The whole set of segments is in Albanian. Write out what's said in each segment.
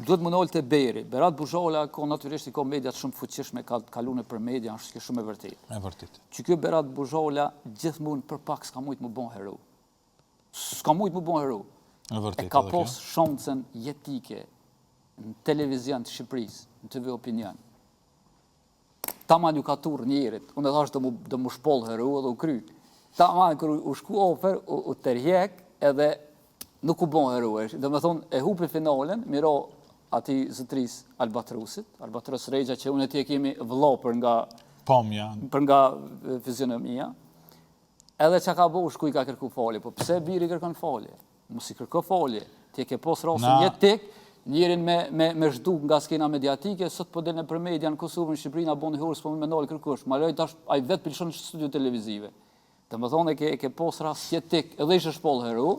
duhet më nolë të Beri. Berat Buzhola ka natyrisht i ka mediat shumë fuqishme, ka kalune për media, është shumë e vërtet. E vërtet. Që kjo Berat Buzhola gjithmonë për pak s'ka mujtë më bon hero. S'ka mujtë më bon hero. E vërtet. E ka pos shancën jetike në televizion të Shqipërisë, në TV Opinion. Taman ju ka tur njerit, unë e thash dhe mu shpoll hero edhe u kry. Taman kër u shku ofer, u tërjek edhe nuk u bon hero. Dhe me thonë, e hupi finalen, miro ati zëtris Albatrosit, Albatros Regja, që unë e tje kemi vëllo për nga fizionomia, edhe që ka bo, shku i ka kërku falje, po pse biri kërkon falje? Mos i kërko falje, tje ke pos rasën jetik, njerin me zhdu nga skena mediatike, sot po delne për media në Kosovë, në Shqipëri, nga bon i hurës, po me nalë kërkush, ma lojt a i vetë pilshon në studio televizive. Dhe me thonë e ke pos ras jetik, edhe ishe shpoll heru,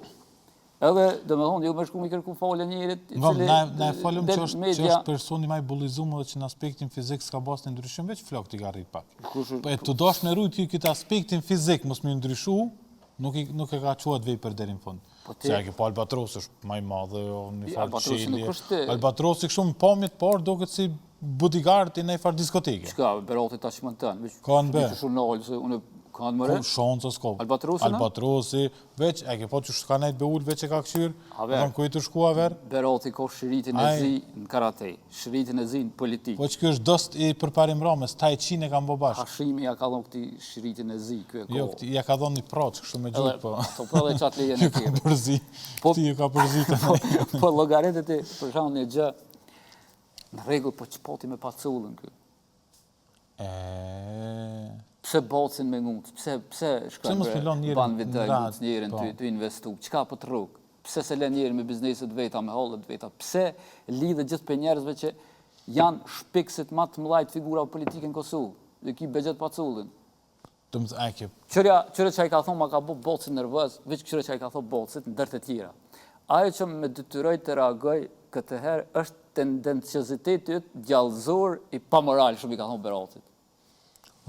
edhe, dhe me thonë, jo me shku mi kërku falje njerit, ne falem që është personi ma i bullizumë dhe që në aspektin fizik s'ka bas në ndryshim, veç flok t'i ka rrit pak. E të dosh në rrujt këtë aspektin fizik, mos me ndryshu, nuk e ka quat vej për derin fund. Se e ke pa Albatros është ma i madhe, një farë qelje. Albatros i kështu më pamit parë, do këtë si bodyguard i një farë diskoteke. Qka, Berati ta që më të tënë? Ka në be. Ka në mëre? Shonë të s'ko. Albatrosi, veç, e ke po që ka nejtë beull, veç e ka këshyrë, në kujtë shkua verë. Berati ka shëritin e zi në karate, shëritin e zi në politikë. Po që kjo është dost i përparim ramës, taj qine kam bo bashkë. Hashimi ja ka dhonë këti shëritin e zi, kjo e ko. Jo, ja ka dhonë një proqë, kështu me gjurë, po. To po dhe qatë leje në tjere. Ju ka përzi, ti ju ka përzi të ne. Po logaretet e përshanë një gjë, në regull, po që poti me pacullën kjo. Pse bacin me ngutës, pse shkojnë banë videj ngutës njerën të investu, qka po të rrugë, pse se le njerën me bizneset veta, me hallet veta, pse lidhe gjithë për njerëzve që janë shpiksit ma të mëlajt figura politike në Kosovë, dhe ki begjet pacullin. Qërja që i ka thonë ma ka bo bacin nervëz, veç qërja që i ka thonë bacit në dërte tjera. Ajo që me detyroj të reagoj këtë herë është tendenciozitetit gjallëzor i pamoral, shumë i ka thonë Beratit.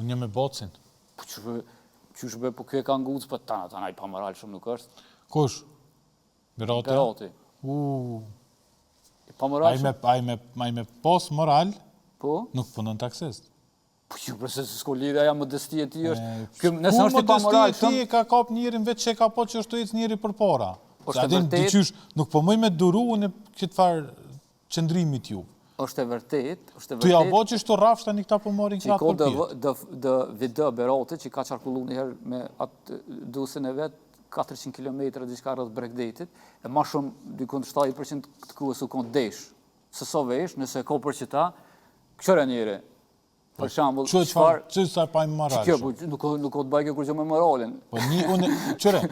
Unë një me bocin. Qyshbe, po kjo e ka ngucë, po tana i pamoral shumë nuk është. Kush? Berati? Berati. I pamoral shumë. A i me pos moral, po? Nuk punën të akses. Po që përse se s'ko lidhe aja modestia ti është. Ku modestia ti ka kap njerin veç që ka po që është të ecë njeri për para. Nuk po mëj me duru në këtë farë qëndrimit ju. Është e vërtet. Tu ja bo që shto rafshta një këta po morin kratë për pjetë. Që ka video Beratit që ka qarkullu njëherë me atë dusin e vetë, 400 km diçka rrët Bregdetit, e ma shumë dykun 70% të kuës u konë desh. Se so vesh, nëse ko për qëta, këqëre njëre. Për shambull, që sa pa i moral shumë? Nuk o të bajke kur që me moralin. Po një, unë, qëre?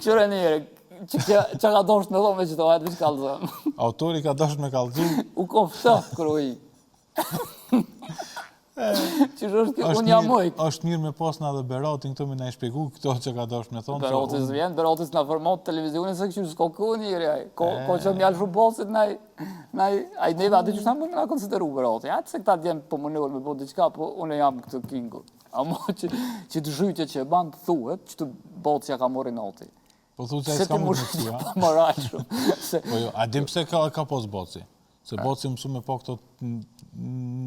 Qëre njëre. Që ka dosht me dhonë me që të vajtë vishë kalëzëm. Autori ka dosht me kalëzëm? U kom fëtë, kërë i. Qështë është kjo, unë jam mojtë. është mirë me posna dhe Beratin këto me në e shpegu këto që ka dosht me thonë. Beratis vjen, Beratis në format televizionin se kështë s'ko kënë njëri aj. Ko që mjallë shumë bosit naj, aj neve atë që shtë më nga konsideru Berati. Ajtë se këta djenë po më nëllë me bo diqka, po unë jam këtë kingu. Amo që të zhytje që e banë të thuhet, që të botë që ka mori noti. Po thu që e s'ka më të tua. Pa moral shumë. Po jo, a dim pse ka pos boci. Se boci mësu me po këto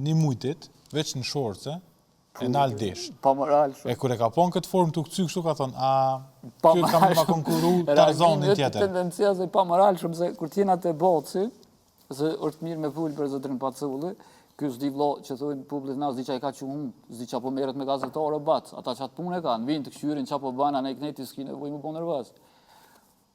një mujtit, veç në shorëse, e në aldesh. Pa moral shumë. E kër e ka po në këtë formë të këcy kështu ka thonë, kjo ka më konkuru Tarzanin tjetër. Tendenciazë pa moral shumë, se kur t'jena të boci, se është mirë me vullë për zotrin Paculli, kjo s'di vlo që thujnë publik na, s'di qa i ka që unë, s'di qa po meret me gazetarë o batë, ata qatë punë e kanë, vinë të këshyrin qa po banë, anë e kneti s'ki nevoj më po nërvës.